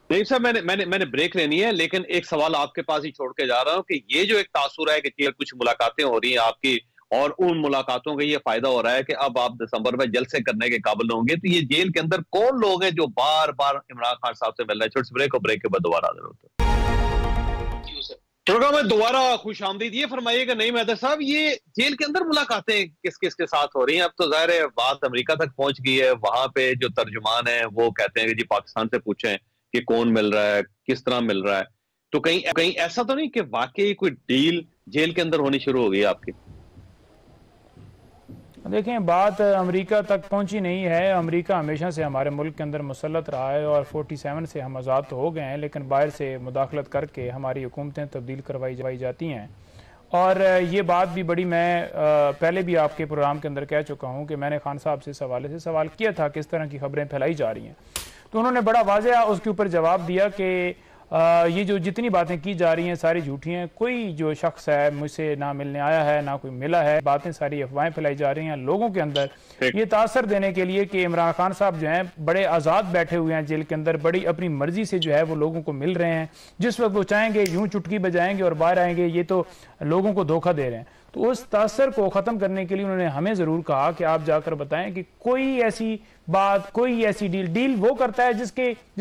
نہیں صاحب میں نے بریک لینی ہے، لیکن ایک سوال آپ کے پاس ہی چھوڑ کے جا رہا ہوں کہ یہ جو ایک تاثر ہے کہ کچھ ملاقاتیں ہو رہی ہیں آپ کی، اور ان ملاقاتوں کا یہ فائدہ ہو رہا ہے کہ اب آپ دسمبر میں جلسے کرنے کے قابل ہوں گے، تو یہ جیل کے اندر کون لوگ ہیں جو بار بار عمران خان صاحب سے مل رہے ہیں؟ چھوٹی بریک اور بریک کے بعد دوبارہ حاضر ہوتے ہیں۔ پروگرام میں دوبارہ خوش آمدید۔ یہ فرمائیے کہ نہیں مہدر صاحب، یہ جیل کے اندر ملاقاتیں کس کس کے ساتھ ہو رہی ہیں؟ اب تو ظاہر ہے بات امریکہ تک پہنچ گئی ہے، وہاں پہ جو ترجمان ہیں وہ کہتے ہیں کہ جی پاکستان سے پوچھیں کہ کون مل رہا ہے، کس طرح مل رہا ہے، تو کہیں ایسا تو نہیں کہ واقعی کوئی ڈیل جیل کے اندر ہونی شروع ہو گئی آپ کی؟ دیکھیں، بات امریکہ تک پہنچی نہیں ہے۔ امریکہ ہمیشہ سے ہمارے ملک کے اندر مسلط رہا ہے، اور 47 سے ہم آزاد تو ہو گئے ہیں، لیکن باہر سے مداخلت کر کے ہماری حکومتیں تبدیل کروائی جاتی ہیں۔ اور یہ بات بھی بڑی، میں پہلے بھی آپ کے پروگرام کے اندر کہہ چکا ہوں کہ میں نے خان صاحب سے اس حوالے سے سوال کیا تھا کہ اس طرح کی خبریں پھیلائی جا رہی ہیں، تو انہوں نے بڑا واضح اس کے اوپر جواب دیا کہ یہ جو جتنی باتیں کی جا رہی ہیں ساری جھوٹی ہیں، کوئی جو شخص ہے مجھ سے نہ ملنے آیا ہے، نہ کوئی ملا ہے، باتیں ساری افواہیں پھیلائی جا رہی ہیں لوگوں کے اندر یہ تاثر دینے کے لیے کہ عمران خان صاحب جو ہیں بڑے آزاد بیٹھے ہوئے ہیں جیل کے اندر، بڑی اپنی مرضی سے جو ہے وہ لوگوں کو مل رہے ہیں، جس وقت وہ چاہیں گے یوں چٹکی بجائیں گے اور باہر آئیں گے، یہ تو لوگوں کو دھوکہ دے رہے ہیں۔ تو اس تاثر کو ختم کرنے کے لیے انہوں نے ہمیں ضرور کہا کہ آپ جا کر بتائیں کہ کوئی ایسی بات، کوئی ایسی ڈیل وہ کرتا ہے جس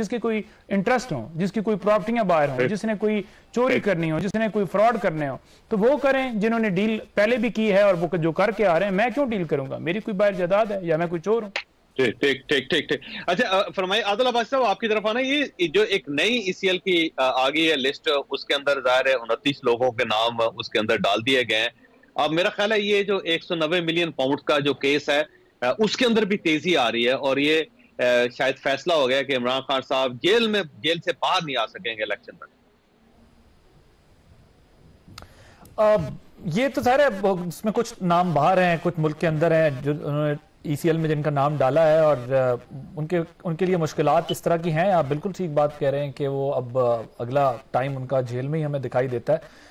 کے کوئی انٹرسٹ ہوں، جس کی کوئی پراپرٹیاں باہر ہوں، جس نے کوئی چوری کرنی ہو، جس نے کوئی فراڈ کرنے ہو، تو وہ کریں۔ جنہوں نے ڈیل پہلے بھی کی ہے اور وہ جو کر کے آ رہے ہیں، میں کیوں ڈیل کروں گا؟ میری کوئی باہر جائیداد ہے یا میں کوئی چور ہوں؟ ٹھیک۔ اچھا فرمائے عادل عباس صاحب، آپ کی طرف آنا، یہ جو ایک نئی ECL کی آگئی ہے لسٹ، اس کے اندر ظاہر ہے 29 لوگوں کے نام اس کے اندر ڈال دیے گئے ہیں۔ اب میرا خیال ہے یہ جو 190 ملین پاؤنڈ کا جو کیس ہے اس کے اندر بھی تیزی آ رہی ہے، اور یہ شاید فیصلہ ہو گیا کہ عمران خان صاحب جیل سے باہر نہیں آ سکیں گے الیکشن میں۔ یہ تو ظاہر ہے اس میں کچھ نام باہر ہیں، کچھ ملک کے اندر ہیں جو انہوں نے ECL میں جن کا نام ڈالا ہے، اور ان کے لیے مشکلات اس طرح کی ہیں۔ آپ بالکل ٹھیک بات کہہ رہے ہیں کہ وہ اب اگلا ٹائم ان کا جیل میں ہی ہمیں دکھائی دیتا ہے،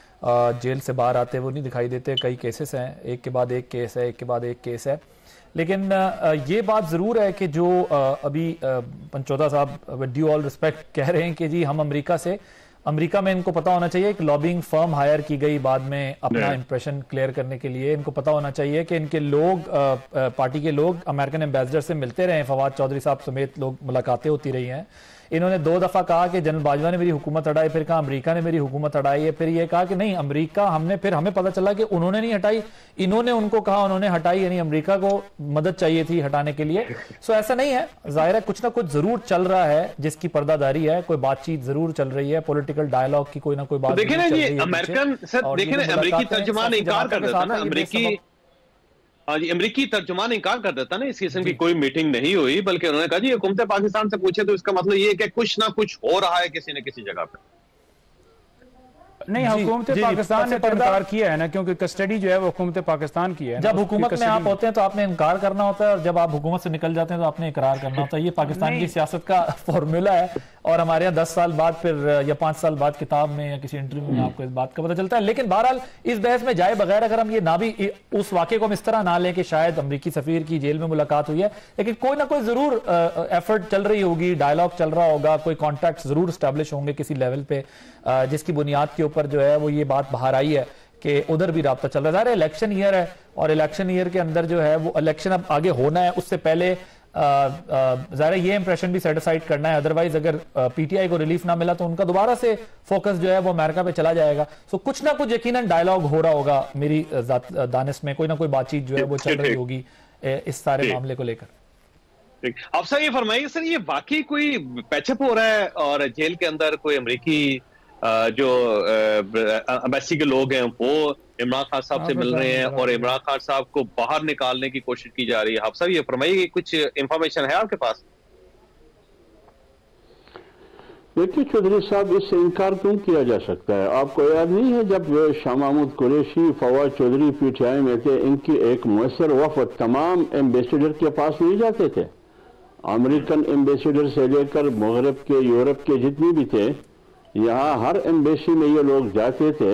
جیل سے باہر آتے وہ نہیں دکھائی دیتے۔ کئی کیسز ہیں، ایک کے بعد ایک کیس ہے، ایک کے بعد ایک کیس ہے، لیکن یہ بات ضرور ہے کہ جو ابھی پنچودا صاحب ود ڈیو آل ریسپیکٹ کہہ رہے ہیں کہ جی ہم امریکہ میں ان کو پتا ہونا چاہیے، ایک لابنگ فرم ہائر کی گئی بعد میں اپنا امپریشن کلیئر کرنے کے لیے۔ ان کو پتا ہونا چاہیے کہ ان کے لوگ، پارٹی کے لوگ امریکن ایمبیسڈر سے ملتے رہے ہیں، فواد چودھری صاحب سمیت لوگ ملاقاتیں ہوتی رہی ہیں۔ انہوں نے 2 دفعہ کہا کہ جنرل باجوہ نے میری حکومت ہٹائی، پھر کہا امریکہ نے میری حکومت ہٹائی ہے، پھر یہ کہا کہ نہیں امریکہ ہمیں پتہ چلا کہ انہوں نے نہیں ہٹائی، انہوں نے ان کو کہا انہوں نے ہٹائی، یعنی امریکہ کو مدد چاہیے تھی ہٹانے کے لیے۔ سو ایسا نہیں ہے، ظاہر ہے کچھ نہ کچھ ضرور چل رہا ہے جس کی پردہ داری ہے، کوئی بات چیت ضرور چل رہی ہے، پولیٹیکل ڈائلاگ کی کوئی نہ کوئی بات دیکھیں نا جی امریکی ترجمان انکار کر دیتا نا، امریکی ترجمان انکار کر دیتا نا اس قسم کی کوئی میٹنگ نہیں ہوئی، بلکہ انہوں نے کہا جی حکومت پاکستان سے پوچھے، تو اس کا مطلب یہ کہ کچھ نہ کچھ ہو رہا ہے کسی نہ کسی جگہ پہ۔ نہیں، حکومت پاکستان نے انکار کیا ہے نا، کیونکہ کسٹڈی جو ہے وہ حکومت پاکستان کی ہے۔ جب حکومت میں آپ ہوتے ہیں تو آپ نے انکار کرنا ہوتا ہے، اور جب آپ حکومت سے نکل جاتے ہیں تو آپ نے اقرار کرنا ہوتا ہے۔ یہ پاکستان کی سیاست کا فارمولا ہے، اور ہمارے یہاں 10 سال بعد پھر یا 5 سال بعد کتاب میں یا کسی انٹرویو میں آپ کو اس بات کا پتہ چلتا ہے۔ لیکن بہرحال اس بحث میں جائے بغیر اگر ہم یہ نہ بھی اس واقعے کو ہم اس طرح نہ لیں کہ شاید امریکی سفیر کی جیل میں ملاقات ہوئی ہے، لیکن کوئی نہ کوئی ضرور ایفرٹ چل رہی ہوگی، ڈائلاگ چل رہا ہوگا، کوئی کانٹیکٹ ضرور اسٹیبلش ہوں گے کسی لیول پہ، جس کی بنیاد کے اوپر جو ہے وہ یہ بات باہر آئی ہے کہ ادھر بھی رابطہ چل رہا ہے۔ ظاہر ہے الیکشن ایئر ہے، اور الیکشن ایئر کے اندر جو ہے وہ الیکشن اب آگے ہونا ہے، اس سے پہلے ظاہر ہے یہ امپریشن بھی سیٹیسفائڈ کرنا ہے، ادروائز اگر پی ٹی آئی کو ریلیف نہ ملا تو ان کا دوبارہ سے فوکس جو ہے وہ امریکہ پہ چلا جائے گا۔ سو کچھ نہ کچھ یقیناً ڈائلاگ ہو رہا ہوگا، میری دانش میں کوئی نہ کوئی بات چیت جو ہے وہ چل رہی ہوگی اس سارے معاملے کو لے کر۔ آپ سر یہ فرمائیے، سر یہ واقعی کوئی پیچ اپ ہو رہا ہے، اور جیل کے اندر کوئی امریکی جو ایمبیسی کے لوگ ہیں وہ عمران خان صاحب سے مل رہے ہیں اور عمران خان صاحب کو باہر نکالنے کی کوشش کی جا رہی ہے؟ آپ صاحب یہ فرمائیے کہ کچھ انفارمیشن ہے آپ کے پاس؟ دیکھیے چودھری صاحب، اس سے انکار کیوں کیا جا سکتا ہے؟ آپ کو یاد نہیں ہے جب شاہ محمود قریشی، فواد چودھری PTI میں تھے، ان کی ایک مؤثر وفد تمام ایمبیسیڈر کے پاس نہیں جاتے تھے؟ امریکن ایمبیسیڈر سے لے کر مغرب کے، یورپ کے جتنے بھی تھے، یہاں ہر ایمبیسی میں یہ لوگ جاتے تھے،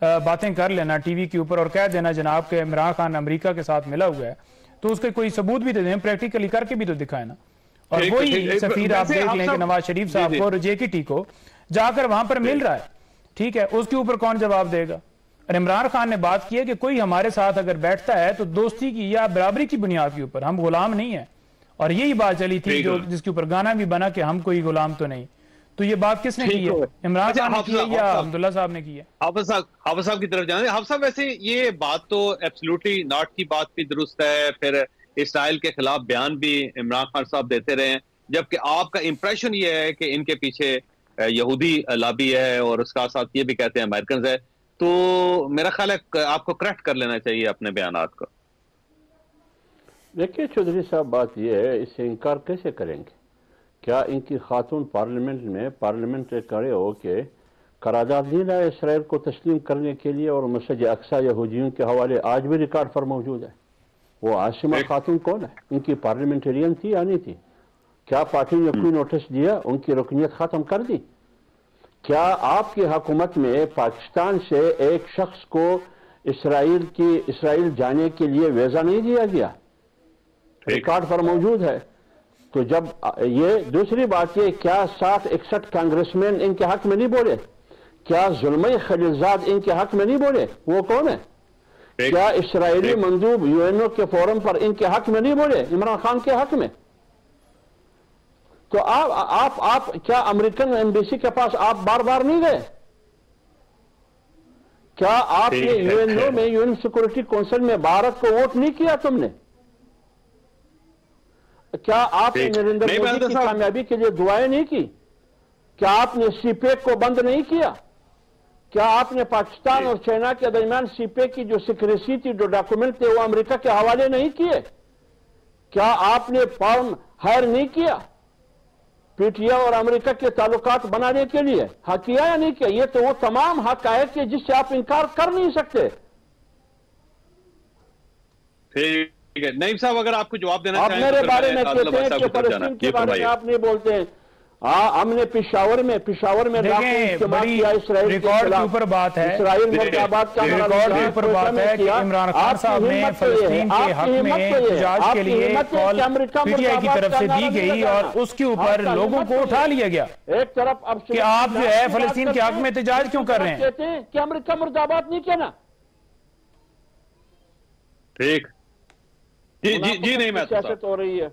باتیں کر لینا ٹی وی کے اوپر اور کہہ دینا جناب کہ عمران خان امریکہ کے ساتھ ملا ہوا ہے، تو اس کے کوئی ثبوت بھی دے دیں، پریکٹیکلی کر کے بھی تو دکھائے نا. اور وہی سفیر آپ دیکھ لیں کہ نواز شریف صاحب کو اور JKT کو جا کر وہاں پر مل رہا ہے، ٹھیک ہے، اس کے اوپر کون جواب دے گا؟ اور عمران خان نے بات کی ہے کہ کوئی ہمارے ساتھ اگر بیٹھتا ہے تو دوستی کی یا برابری کی بنیاد کے اوپر، ہم غلام نہیں ہیں. اور یہی بات چلی تھی جس کے اوپر گانا بھی بنا کہ ہم کوئی غلام تو نہیں. تو یہ بات کس نے کی ہے؟ عمران خان نے کی ہے یا عبداللہ صاحب نے کی ہے؟ حافظ صاحب کی طرف جانے. حافظ صاحب ویسے یہ بات تو ایبسلوٹلی ناٹ کی بات بھی درست ہے، پھر اسرائیل کے خلاف بیان بھی عمران خان صاحب دیتے رہے ہیں، جبکہ آپ کا امپریشن یہ ہے کہ ان کے پیچھے یہودی لابی ہے اور اس کا ساتھ یہ بھی کہتے ہیں امریکنز ہے. تو میرا خیال ہے آپ کو کریکٹ کر لینا چاہیے اپنے بیانات کو. دیکھیے چودھری صاحب، بات یہ ہے، اس سے انکار کیسے کریں گے؟ کیا ان کی خاتون پارلیمنٹ کھڑے ہو کے قرارداد نہیں لایا اسرائیل کو تسلیم کرنے کے لیے، اور مسجد اقصی یہودیوں کے حوالے آج بھی ریکارڈ پر موجود ہے؟ وہ عاصمہ خاتون کون ہے؟ ان کی پارلیمنٹرین تھی یا نہیں تھی؟ کیا پارٹی نے کوئی نوٹس دیا؟ ان کی رکنیت ختم کر دی؟ کیا آپ کی حکومت میں پاکستان سے ایک شخص کو اسرائیل جانے کے لیے ویزا نہیں دیا گیا؟ ریکارڈ پر موجود ہے. تو جب یہ دوسری بات یہ، کیا 60-61 کانگریسمین ان کے حق میں نہیں بولے؟ کیا زلمی خلیلزاد ان کے حق میں نہیں بولے؟ وہ کون ہے؟ کیا اسرائیلی مندوب UNO کے فورم پر ان کے حق میں نہیں بولے؟ عمران خان کے حق میں. تو آپ کیا امریکن ایمبیسی کے پاس آپ بار بار نہیں گئے؟ کیا آپ نے UNO میں UN سیکورٹی کونسل میں بھارت کو ووٹ نہیں کیا تم نے؟ کیا آپ نے نریندر مودی کی کامیابی کے لیے دعائیں نہیں کی؟ کیا آپ نے سی پیک کو بند نہیں کیا؟ کیا آپ نے پاکستان اور چائنا کے درمیان سی پیک کی جو سیکریسی تھی، جو ڈاکومنٹ تھے، وہ امریکہ کے حوالے نہیں کیے؟ کیا آپ نے فارم ہائر نہیں کیا PTI اور امریکہ کے تعلقات بنانے کے لیے؟ ہاں کیا یا نہیں کیا؟ یہ تو وہ تمام حقائق ہے جس سے آپ انکار کر نہیں سکتے. ٹھیک ہے نعیم صاحب، اگر آپ کو جواب دینا آپ چاہیں میرے بارے میں کہتے ہیں کہ فلسطین کے بارے میں آپ نہیں بولتے ہیں. ہم نے پشاور میں ریکارڈ کے اوپر بات ہے، اسرائیل مرتبات کا ریکارڈ کے اوپر بات ہے کہ عمران خان صاحب نے فلسطین کے حق میں احتجاج کے لیے کال PTI کی طرف سے دی گئی اور اس کے اوپر لوگوں کو اٹھا لیا گیا ایک طرف کہ آپ جو ہے فلسطین کے حق میں احتجاج کیوں کر رہے ہیں؟ کہتے ہیں کہ امریکہ مرتبات نہیں کہنا. ٹھیک جی نہیں، میں سیاست ہو رہی ہے.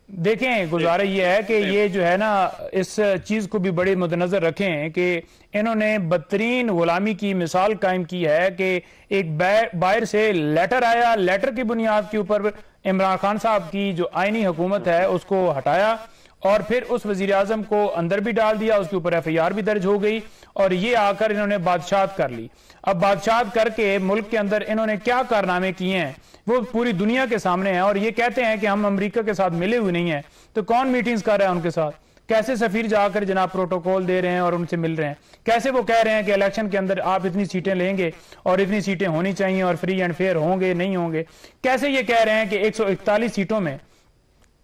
دیکھیں گزارا یہ ہے کہ یہ جو ہے نا اس چیز کو بھی بڑے مد نظر رکھیں کہ انہوں نے بدترین غلامی کی مثال قائم کی ہے کہ ایک باہر سے لیٹر آیا، لیٹر کی بنیاد کے اوپر عمران خان صاحب کی جو آئینی حکومت ہے اس کو ہٹایا اور پھر اس وزیر اعظم کو اندر بھی ڈال دیا، اس کے اوپر FIR بھی درج ہو گئی اور یہ آ کر انہوں نے بادشاہت کر لی. اب بادشاہت کر کے ملک کے اندر انہوں نے کیا کارنامے کیے ہیں وہ پوری دنیا کے سامنے ہیں اور یہ کہتے ہیں کہ ہم امریکہ کے ساتھ ملے ہوئے نہیں ہیں. تو کون میٹنگز کر رہا ہے ان کے ساتھ؟ کیسے سفیر جا کر جناب پروٹوکول دے رہے ہیں اور ان سے مل رہے ہیں؟ کیسے وہ کہہ رہے ہیں کہ الیکشن کے اندر آپ اتنی سیٹیں لیں گے اور اتنی سیٹیں ہونی چاہیے اور فری اینڈ فیئر ہوں گے نہیں ہوں گے؟ کیسے یہ کہہ رہے ہیں کہ 141 سیٹوں میں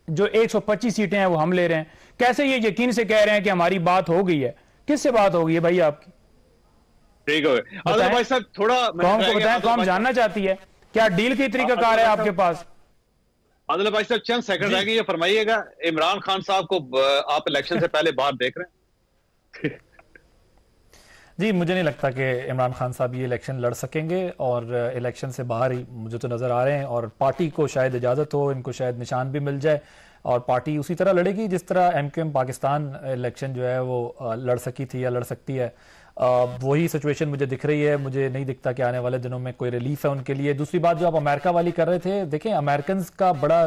جو 125 سیٹیں ہیں وہ ہم لے رہے ہیں؟ کیسے یہ یقین سے کہہ رہے ہیں کہ ہماری بات ہو گئی ہے؟ کس سے بات ہو گئی ہے بھائی آپ کی؟ ٹھیک ہے بھائی صاحب، تھوڑا قوم کو بتائیں، قوم جاننا چاہتی ہے کیا ڈیل کی طریقہ کار ہے آپ کے پاس؟ عادل بھائی صاحب چند سیکنڈ رہ گئے، یہ فرمائیے گا عمران خان صاحب کو آپ الیکشن سے پہلے باہر دیکھ رہے ہیں؟ جی مجھے نہیں لگتا کہ عمران خان صاحب یہ الیکشن لڑ سکیں گے اور الیکشن سے باہر ہی مجھے تو نظر آ رہے ہیں. اور پارٹی کو شاید اجازت ہو، ان کو شاید نشان بھی مل جائے اور پارٹی اسی طرح لڑے گی جس طرح MQM پاکستان الیکشن جو ہے وہ لڑ سکی تھی یا لڑ سکتی ہے. وہی سچویشن مجھے دکھ رہی ہے. مجھے نہیں دکھتا کہ آنے والے دنوں میں کوئی ریلیف ہے ان کے لیے. دوسری بات جو آپ امریکہ والی کر رہے تھے، دیکھیں امریکنز کا بڑا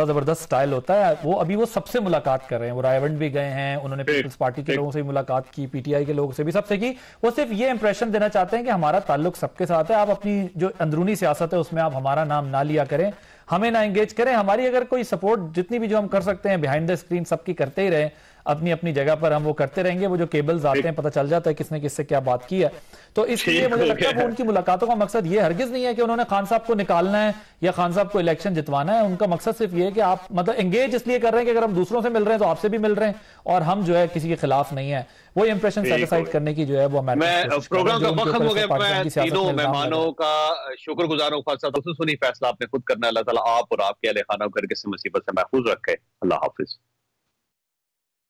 زبردست سٹائل ہوتا ہے. وہ سب سے ملاقات کر رہے ہیں، وہ رائے ونڈ بھی گئے ہیں، انہوں نے پیپلز پارٹی کے لوگوں سے بھی ملاقات کی، PTI کے لوگوں سے بھی، سب سے کی. وہ صرف یہ امپریشن دینا چاہتے ہیں کہ ہمارا تعلق سب کے ساتھ ہے، آپ اپنی جو اندرونی سیاست ہے اس میں آپ ہمارا نام نہ لیا کریں، ہمیں نہ انگیج کریں. ہماری اگر کوئی سپورٹ جتنی بھی جو ہم کر سکتے ہیں بیہائنڈ دا اسکرین سب کی کرتے ہی رہیں. اپنی اپنی جگہ پر ہم وہ کرتے رہیں گے. وہ جو کیبلز آتے ہیں پتہ چل جاتا ہے کس نے کس سے کیا بات کی ہے. تو اس لیے مجھے لگتا ہے وہ ان کی ملاقاتوں کا مقصد یہ ہرگز نہیں ہے کہ انہوں نے خان صاحب کو نکالنا ہے یا خان صاحب کو الیکشن جتوانا ہے. ان کا مقصد صرف یہ ہے کہ آپ مطلب انگیج اس لیے کر رہے ہیں کہ اگر ہم دوسروں سے مل رہے ہیں تو آپ سے بھی مل رہے ہیں اور ہم جو ہے کسی کے خلاف نہیں ہے. وہی امپریشن سیٹسفائڈ کرنے کی جو ہے وہ میں پروگرام کا وقت ہو گیا. میں تینوں مہمانوں کا شکر گزار ہوں. فیصلہ آپ نے خود کرنا ہے. اللہ تعالیٰ آپ اور آپ کے اہل خانہ کو ہر قسم مصیبت سے محفوظ رکھے. اللہ حافظ.